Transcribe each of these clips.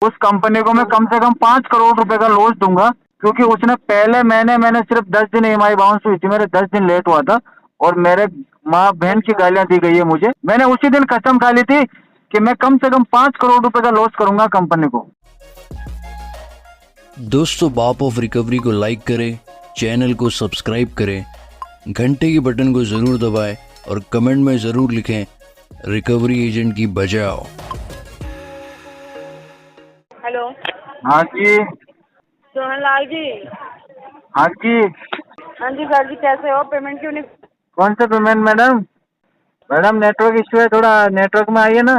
उस कंपनी को मैं कम से कम 5 करोड़ रुपए का लॉस दूंगा, क्योंकि उसने पहले मैंने सिर्फ 10 दिन ईएमआई बाउंस हुई थी, मेरे 10 दिन लेट हुआ था और मेरे माँ बहन की अच्छा। गालियां दी गई है मुझे। मैंने उसी दिन कसम खा ली थी कि मैं कम से कम 5 करोड़ रुपए का लॉस करूंगा कंपनी को। दोस्तों, बाप ऑफ रिकवरी को लाइक करें, चैनल को सब्सक्राइब करें, घंटे के बटन को ज़रूर दबाएं और कमेंट में ज़रूर लिखें रिकवरी एजेंट की बजाओ। हेलो। हाँ जी। सोहनलाल जी। हाँ जी। हाँ जी सर जी, कैसे हो? पेमेंट क्यों नहीं? कौन सा payment madam? Madam network issue है, थोड़ा नेटवर्क में आइए ना।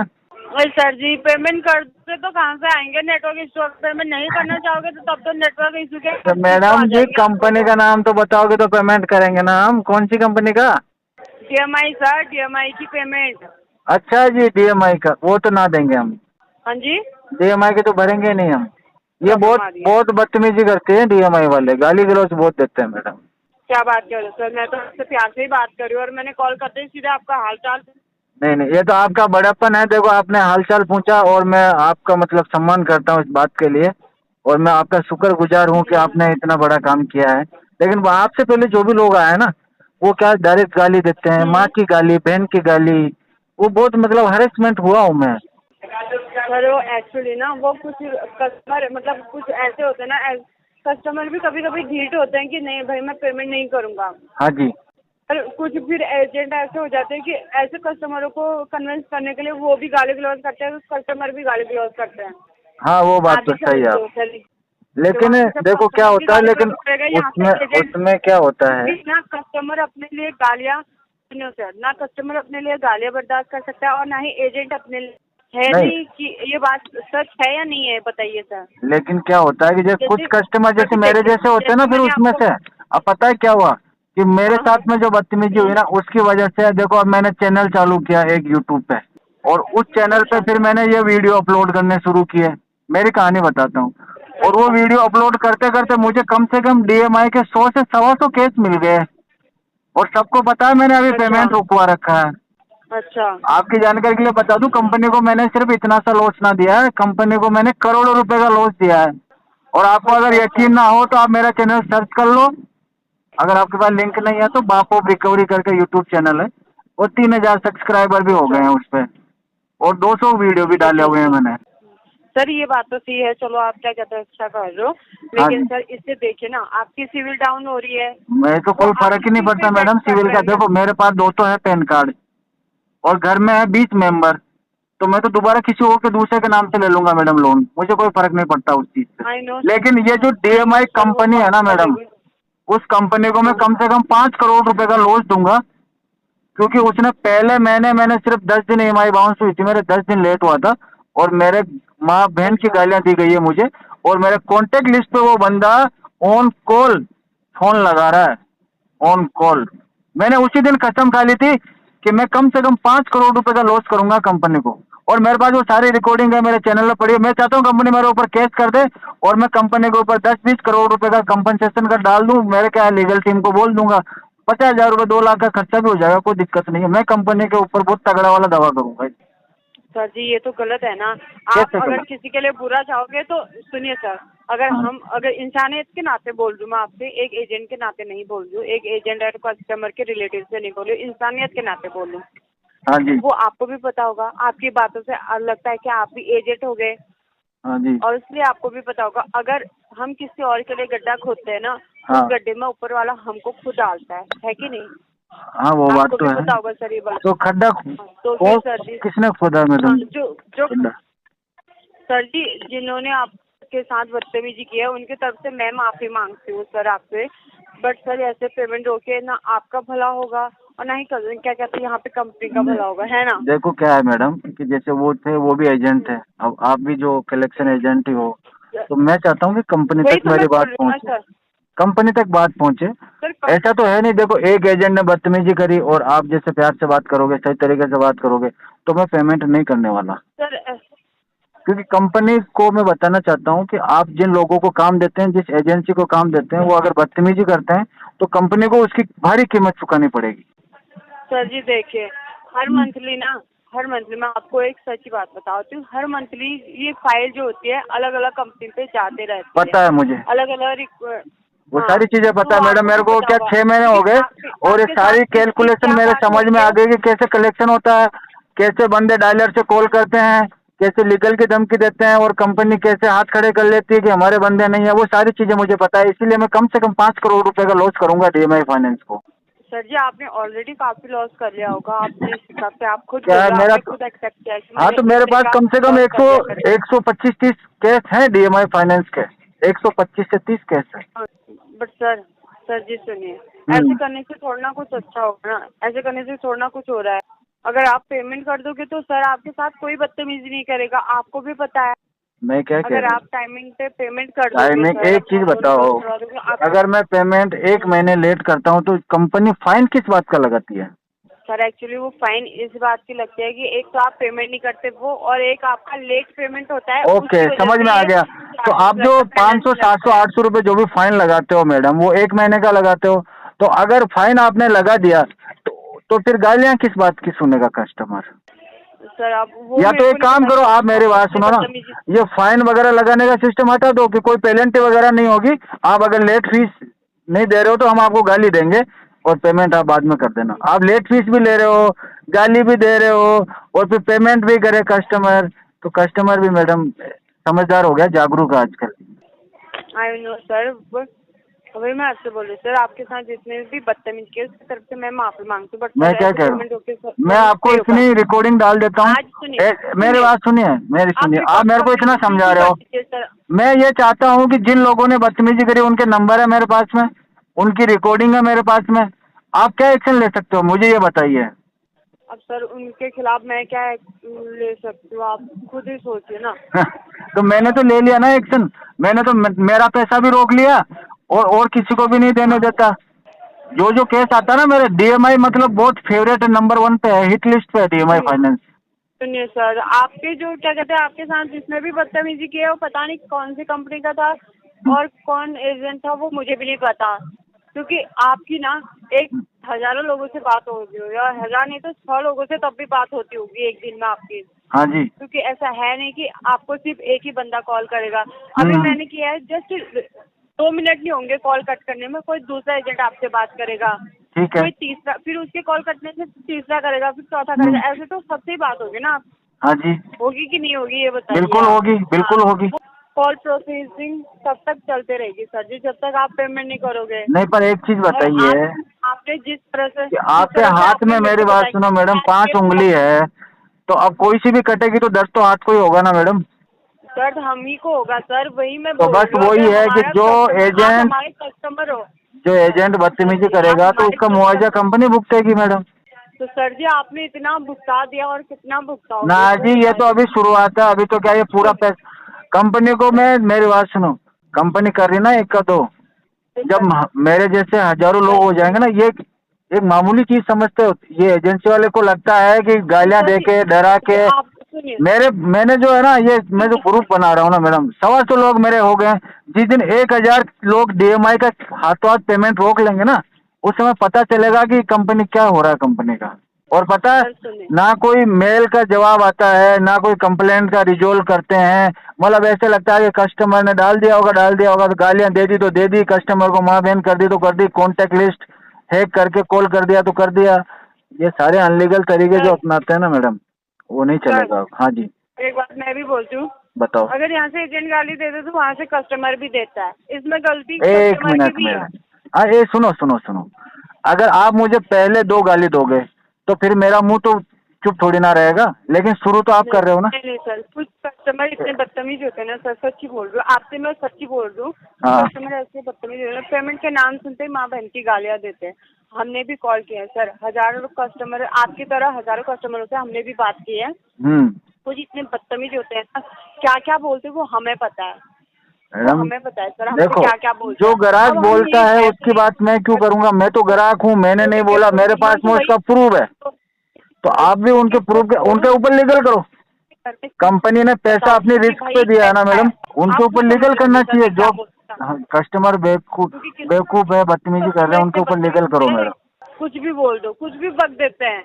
अरे सर जी, पेमेंट कर दोगे तो कहाँ से आएंगे? Network issue. पेमेंट नहीं करना चाहोगे तो तब तो नेटवर्क इशू के तो इशू आ मैडम जी जाएंगे कंपनी का नाम तो बताओगे तो पेमेंट करेंगे ना हम। कौन सी कंपनी का? डीएमआई सर, डीएमआई की पेमेंट। अच्छा जी, डीएमआई का वो तो ना देंगे हम। हाँ जी। डीएमआई के तो भरेंगे नहीं हम। ये प्रॉब्लम बहुत आ रही है। बहुत बदतमीजी करते हैं डीएमआई वाले, गाली गलौज बहुत देते हैं मैडम। क्या बात कर रहे हो सर? मैं तो आपसे प्यार से ही बात कर रही हूँ और मैंने कॉल करते ही सीधे आपका हाल चाल। नहीं नहीं, ये तो आपका बड़प्पन है। देखो, आपने हालचाल पूछा और मैं आपका मतलब सम्मान करता हूँ इस बात के लिए, और मैं आपका शुक्रगुजार हूँ कि आपने इतना बड़ा काम किया है। लेकिन वो आपसे पहले जो भी लोग आए ना, वो क्या डायरेक्ट गाली देते हैं, माँ की गाली, बहन की गाली। वो बहुत मतलब हरेसमेंट हुआ हूँ मैं। सर वो एक्चुअली ना, वो कुछ कस्टमर मतलब कुछ ऐसे होते हैं ना, कस्टमर भी कभी कभी ढीठ होते हैं कि नहीं भाई मैं पेमेंट नहीं करूँगा। हाँ जी। और कुछ फिर एजेंट ऐसे हो जाते हैं कि ऐसे कस्टमरों को कन्विंस करने के लिए वो भी गाली गलौज करते हैं, कस्टमर भी गाली गलौज करते हैं। हाँ, वो बात आप तो भी सही है समझते आप। हो सर। तो लेकिन वहाँ पे जब देखो क्या कस्टमर भी होता है, गाली लेकिन गलौज करेगा, यहाँ पे उसमें एजेंट उसमें क्या होता है। भी ना कस्टमर अपने लिए गालियाँ, सुनिए सर, ना कस्टमर अपने लिए गालियाँ बर्दाश्त कर सकता है और ना ही एजेंट अपने लिए। है नहीं, नहीं कि ये बात सच है या नहीं है, बताइए सर। लेकिन क्या होता है कि जैसे कुछ जैसे कस्टमर जैसे अभी मेरे देखिए, जैसे होते हैं ना, जैसे फिर मैंने उसमें आपको। से अब पता है क्या हुआ कि मेरे हाँ हाँ। साथ में जो बदतमीजी हुई ना, उसकी वजह से देखो अब मैंने चैनल चालू किया एक यूट्यूब पे, और उस चैनल पे अच्छा फिर मैंने ये वीडियो अपलोड करने शुरू किए। मेरी कहानी बताता हूँ। और वो अच्छा वीडियो अपलोड करते करते मुझे कम से कम डीएमआई के 100 से 125 केस मिल गए, और सबको पता है मैंने अभी अच्छा पेमेंट रुकवा रखा है। अच्छा। आपकी जानकारी के लिए बता दूं, कंपनी को मैंने सिर्फ इतना सा लॉस ना दिया है, कंपनी को मैंने करोड़ों रुपए का लॉस दिया है। और आपको अगर अच्छा अच्छा। यकीन ना हो तो आप मेरा चैनल सर्च कर लो। अगर आपके पास लिंक नहीं है तो बाप ऑफ रिकवरी करके यूट्यूब चैनल है, और 3,000 सब्सक्राइबर भी हो अच्छा गए हैं उस पर, और 200 वीडियो भी डाले अच्छा हुए हैं अच्छा। मैंने। सर ये बात तो सही है, चलो आप क्या कहते हैं अच्छा कर रहे हो, हाँ लेकिन जी। सर इससे देखिए ना आपकी सिविल डाउन हो रही है। मेरे को वो कोई आप फर्क किस ही नहीं चीज़ पे पड़ता जज मैडम कर सिविल रहे का। हैं देखो सर? मेरे पास 200 है पैन कार्ड, और घर में है 20 मेंबर, तो मैं तो दोबारा किसी और के दूसरे के नाम से ले लूंगा मैडम लोन, मुझे कोई फर्क नहीं पड़ता उस चीज से। आई नो लेकिन ये सर, जो आई नो डीएमआई सर, वो कंपनी है बात ना तो मैडम, अलग है। उस कंपनी को मैं हाँ कम से कम 5 करोड़ रुपए का लॉस दूंगा, क्योंकि उसने पहले मैंने सिर्फ 10 दिन ईएमआई बाउंस हुई थी, मेरे 10 दिन लेट हुआ था, और मेरे माँ बहन की अच्छा गालियां दी गई है मुझे, और मेरे कॉन्टेक्ट लिस्ट पे वो बंदा ऑन कॉल फोन लगा रहा है, ऑन कॉल। मैंने उसी दिन कसम खा ली थी कि मैं कम से कम 5 करोड़ रुपए का लॉस करूंगा कंपनी को, और मेरे पास वो सारी रिकॉर्डिंग है, मेरे चैनल पर पड़ी है। मैं चाहता हूँ कंपनी मेरे ऊपर केस कर दे, और मैं कंपनी के ऊपर 10-20 करोड़ रुपए का कंपनसेशन का डाल दूं। मेरे क्या है, लीगल टीम को बोल दूंगा, 50,000 रुपए 2 लाख का खर्चा भी हो जाएगा, कोई दिक्कत नहीं है। मैं कंपनी के ऊपर बहुत तगड़ा वाला दावा करूंगा। सर जी, ये तो गलत है ना। आप कैसे अगर गलत? किसी के लिए बुरा चाहोगे तो सुनिए सर, हाँ। अगर इंसानियत के नाते बोल रही हूँ, मैं आपसे एक एजेंट के नाते नहीं बोल रही हूँ, एक एजेंट और कस्टमर के रिलेटिव से नहीं बोल रही हूँ, इंसानियत के नाते बोल रही हूँ। हाँ जी। वो आपको भी पता होगा, आपकी बातों से लगता है कि आप भी एजेंट हो गए, हाँ जी। और इसलिए आपको भी पता होगा अगर हम किसी और के लिए गड्ढा खोदते हैं ना, उस हाँ। गड्ढे में ऊपर वाला हमको खुद डालता है कि नहीं? हाँ, वो बात आपको तो भी है। पता होगा सर ये बात। तो खड्डा हाँ, तो फिर कौन, सर जी, किसने खोदा हाँ, मैडम जो जो खड्डा? सर जी जिन्होंने आपके साथ बदतमीजी की है उनकी तरफ से मैं माफी मांगती हूँ सर आपसे। बट सर ऐसे पेमेंट रोके ना आपका भला होगा और ना ही क्या कहते हैं यहाँ पे कंपनी का भला होगा, है ना? देखो क्या है मैडम कि जैसे वो थे, वो भी एजेंट थे, अब आप भी जो कलेक्शन एजेंट ही हो, तो मैं चाहता हूँ कि कंपनी वही तक तो मैं मेरी बोल बात रही हूँ ना पहुँचे, सर। कंपनी तक बात पहुँचे। सर ऐसा तो है नहीं, देखो एक एजेंट ने बदतमीजी करी और आप जैसे प्यार से बात करोगे, सही तरीके से बात करोगे, तो मैं पेमेंट नहीं करने वाला। सर क्योंकि कंपनी को मैं बताना चाहता हूँ कि आप जिन लोगों को काम देते हैं, जिस एजेंसी को काम देते हैं, वो अगर बदतमीजी करते हैं तो कंपनी को उसकी भारी कीमत चुकानी पड़ेगी। सर जी देखिए, हर मंथली ना हर मंथली, मैं आपको एक सच्ची बात बताती हूँ, हर मंथली ये फाइल जो होती है अलग अलग कंपनी पे जाते रहती है। पता है मुझे, अलग अलग वो सारी चीजें पता है मैडम मेरे को। क्या 6 महीने हो गए और ये सारी कैलकुलेशन मेरे समझ में आ गई कि कैसे कलेक्शन होता है, कैसे बंदे डायलर से कॉल करते हैं, कैसे लीगल की धमकी देते हैं और कंपनी कैसे हाथ खड़े कर लेती है कि हमारे बंदे नहीं है। वो सारी चीजें मुझे पता है, इसीलिए मैं कम से कम 5 करोड़ रुपए का लॉस करूंगा DMI फाइनेंस को। सर जी आपने ऑलरेडी काफी लॉस कर लिया होगा, आपने इस हिसाब से आप खुद क्या है बोल रहे हो, मेरा आपने खुद एक्सेप्ट किया कि हाँ, मैंने तो मेरे इतने पास का कम से कम लॉस कर लिया करके। 125-30 केस हैं DMI फाइनेंस के, 125 से 30 केस है। बट सर जी सुनिए, ऐसे करने से थोड़ा ना कुछ अच्छा होगा ना, ऐसे करने से थोड़ा ना कुछ हो रहा है। अगर आप पेमेंट कर दोगे तो सर आपके साथ कोई बदतमीजी नहीं करेगा, आपको भी पता है। मैं क्या कह अगर रहा आप हूँ, टाइमिंग पे पेमेंट कर दोगे टाइमिंग सर, एक अपना चीज लोन बताओ, क्लोज करवा दोगे आप। अगर मैं पेमेंट 1 महीने लेट करता हूँ तो कंपनी फाइन किस बात का लगाती है? सर एक्चुअली वो फाइन इस बात की लगती है कि एक तो आप पेमेंट नहीं करते वो, और एक आपका लेट पेमेंट होता है। ओके, उसकी वजह समझ से में आ ये गया। तो आप चार्जेस जो लगता है, 500, पेनल्टी 700, लगता है। 800 रुपए जो भी फाइन लगाते हो मैडम, वो 1 महीने का लगाते हो। तो अगर फाइन आपने लगा दिया तो फिर गालियां किस बात की सुनेगा कस्टमर? सर आप वो या तो मेरे को एक नहीं काम पता करो, कि आप मेरी बात कितने सुनो ना, बदतमीजी। ये फाइन वगैरह लगाने का सिस्टम हटा दो कि कोई पेनल्टी वगैरह नहीं होगी। आप अगर लेट फीस नहीं दे रहे हो तो हम आपको गाली देंगे और पेमेंट आप बाद में कर देना। आप लेट फीस भी ले रहे हो, गाली भी दे रहे हो और फिर पेमेंट भी करे कस्टमर, तो कस्टमर भी मैडम समझदार हो गया, जागरूक है आजकल। आई नो सर, वही मैं आपसे बोल रही हूँ सर, आपके साथ जितने भी बदतमीज किए उसकी तरफ से मैं माफी मांगती हूँ, बट मैं सर क्या ऐसे कह रहा पेमेंट होके सर हूँ, मैं आपको नहीं होगा। इतनी रिकॉर्डिंग डाल देता हूँ। आज सुनिए मेरी सुनिए, बात सुनिए, मेरी आप सुनिए, आप रिकॉर्ड मेरे कर को इतना लीजिए, समझा बिल्कुल रहे कर हो। लीजिए सर। मैं ये चाहता हूँ कि जिन लोगों ने बदतमीजी करी उनके नंबर है मेरे पास में, उनकी रिकॉर्डिंग है मेरे पास में। आप क्या एक्शन ले सकते हो मुझे ये बताइए। अब सर उनके खिलाफ मैं क्या ले सकती हूँ, आप खुद ही सोचिए ना। तो मैंने तो ले लिया ना एक्शन, मैंने तो मेरा पैसा भी रोक लिया और किसी को भी नहीं देने देता। जो जो केस आता है ना मेरे, DMI मतलब बहुत फेवरेट है, नंबर 1 पे है, हिट लिस्ट पे है DMI फाइनेंस। सुनिए सर, आपके जो क्या कहते हैं आपके साथ जिसने भी बदतमीजी की है वो पता नहीं कौन सी कंपनी का था और कौन एजेंट था, वो मुझे भी नहीं पता। क्योंकि आपकी ना एक हजारों लोगों से बात होगी, या हजार नहीं तो 100 लोगों से तब भी बात होती होगी एक दिन में आपकी। हाँ जी। क्योंकि ऐसा है नहीं कि आपको सिर्फ एक ही बंदा कॉल करेगा। अभी मैंने किया है, जस्ट 2 मिनट नहीं होंगे कॉल कट करने में, कोई दूसरा एजेंट आपसे बात करेगा, ठीक है। कोई तीसरा, फिर उसके कॉल कटने से तीसरा करेगा, फिर चौथा करेगा, ऐसे तो सबसे ही बात होगी ना। हाँ जी, होगी कि नहीं होगी ये बताइए बिल्कुल आप। होगी, बिल्कुल हाँ, होगी। वो कॉल प्रोसेसिंग तब तक चलते रहेगी सर जी, जब तक आप पेमेंट नहीं करोगे। नहीं, पर एक चीज और बताइए आपने जिस तरह से कि आपके हाथ में, आपने मेरे मेरी को बात बताया सुनो मैडम, कि 5 उंगली है, तो अब कोई सी भी कटेगी तो दर्द तो हाथ को ही होगा ना मैडम। दर्द हम ही को होगा सर, वही मैं तो बोल बस रही हूँ। वही अगर है कि हमारा जो कस्टमर, आप एजेंट हमारे कस्टमर हो। जो एजेंट सर बदतमीजी जी आप करेगा तो हमारे उसका मुआवजा कस्टमर, कंपनी भुगतेगी मैडम। तो सर जी आपने इतना भुगता दिया और कितना ना भुगताओगे वो जी, ये तो बताइए। अभी शुरुआत है, अभी तो क्या ये पूरा पैसा कंपनी को। मैं, मेरी बात सुनो, कंपनी कर रही ना 1 का 2, जब मेरे जैसे हजारों लोग हो जाएंगे ना, ये एक मामूली चीज समझते हो। ये एजेंसी वाले को लगता है कि गालियां दे के, डरा के, आप सुनिए, मैंने जो है ना, ये मैं जो ग्रुप बना रहा हूँ ना मैडम, 125 लोग मेरे हो गए। जिस दिन 1000 लोग DMI का हाथों हाथ पेमेंट रोक लेंगे ना, उस समय पता चलेगा कि कंपनी क्या हो रहा है कंपनी का। और पता है, सर सुनिए, ना कोई मेल का जवाब आता है, ना कोई कंप्लेंट का रिजोल्व करते हैं। मतलब ऐसे लगता है कि कस्टमर ने डाल दिया होगा, तो गालियां दे दी तो दे दी, कस्टमर को माँ बहन कर दी तो कर दी, कॉन्टेक्ट लिस्ट हैक करके कॉल कर दिया तो कर दिया। ये सारे अनलीगल तरीके जो सर अपनाते हैं ना मैडम, वो नहीं सर चलेगा। हाँ जी, एक बात मैं भी बोलती हूँ, बताओ। अगर यहाँ से एजेंट गाली दे दे तो वहाँ से कस्टमर भी देता है, इसमें गलती एक कस्टमर की मिनट भी में, है। हाँ, ये सुनो सुनो सुनो, अगर आप मुझे पहले 2 गाली दोगे तो फिर मेरा मुंह तो चुप थोड़ी ना रहेगा, लेकिन शुरू तो आप कर रहे हो ना। नहीं सर, कुछ कस्टमर इतने बदतमीज होते हैं ना सर, सच्ची बोल रही हूँ आपसे, मैं सच्ची बोल रही हूँ। हाँ। कस्टमर ऐसे बदतमीज होते हैं, पेमेंट के नाम सुनते ही माँ बहन की गालियाँ देते हैं। हमने भी कॉल किया है सर, हजारों कस्टमर, आपकी तरह हजारों कस्टमरों से हमने भी बात की है। कुछ इतने बदतमीज होते हैं ना, क्या क्या बोलते हैं वो हमें पता है, वो मैडम हमें पता है सर, हमसे देखो, क्या क्या बोलते जो हैं। ग्राहक अब हम बोलता ये है कह उसकी रहे बात मैं क्यों हैं, करूंगा? मैं तो ग्राहक हूँ, मैंने नहीं बोला, मेरे पास में उसका प्रूफ है। तो आप भी उनके प्रूफ के उनके ऊपर लीगल करो। कंपनी ने पैसा अपनी रिस्क पे दिया है ना मैडम, उनके ऊपर लीगल करना चाहिए। जो कस्टमर बेवकूफ है, बदतमीजी कर रहे हैं, उनके ऊपर लीगल करो मैडम। कुछ भी बोल दो, कुछ भी बक देते हैं,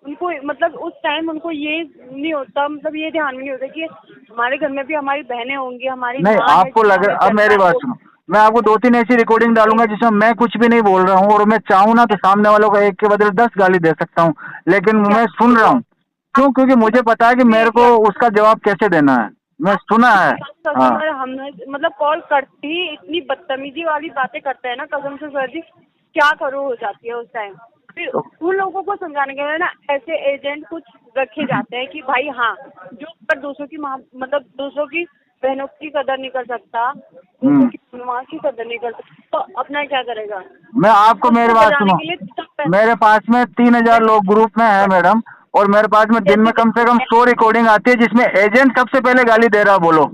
उनको मतलब उस टाइम उनको ये नहीं होता, मतलब ये ध्यान में नहीं होता कि हमारे घर में भी हमारी बहनें होंगी, हमारी नहीं, माँ है आपको जो लग रहा, हमें अब मेरी चलता बात है, सुनो, मैं आपको 2-3 ऐसी रिकॉर्डिंग डालूंगा जिसमें मैं कुछ भी नहीं बोल रहा हूँ और मैं चाहूँ ना तो सामने वालों को एक के बदले 10 गाली दे सकता हूँ, लेकिन मैं सुन रहा हूँ। क्यों? क्योंकि मुझे पता है कि मेरे को उसका जवाब कैसे देना है, मैं सुना है। हाँ, कस्टमर हमने मतलब कॉल करती ही इतनी बदतमीजी वाली बातें करते हैं ना, कसम से सर जी क्या करो हो जाती है उस टाइम। फिर तो उन लोगों को समझाने के लिए ना ऐसे एजेंट कुछ रखे जाते हैं कि भाई हाँ, जो पर दूसरों की मतलब दूसरों की बहनों की कदर नहीं कर सकता, दूसरों की माँ की कदर नहीं कर सकता, तो अपना क्या करेगा? मैं आपको, मेरी उसको बात बजाने सुनो, के लिए कितना पैसा मेरे पास में 3000 लोग ग्रुप में है मैडम, और मेरे पास में दिन में कम से कम 100 रिकॉर्डिंग आती है जिसमें एजेंट सबसे पहले गाली दे रहा है। बोलो,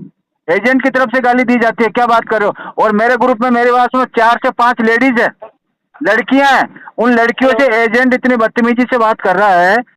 एजेंट की तरफ से गाली दी जाती है, क्या बात कर रहे हो? और मेरे ग्रुप में मेरे पास में 4 से 5 लेडीज है, लड़कियां हैं, उन लड़कियों से एजेंट इतनी बदतमीजी से बात कर रहा है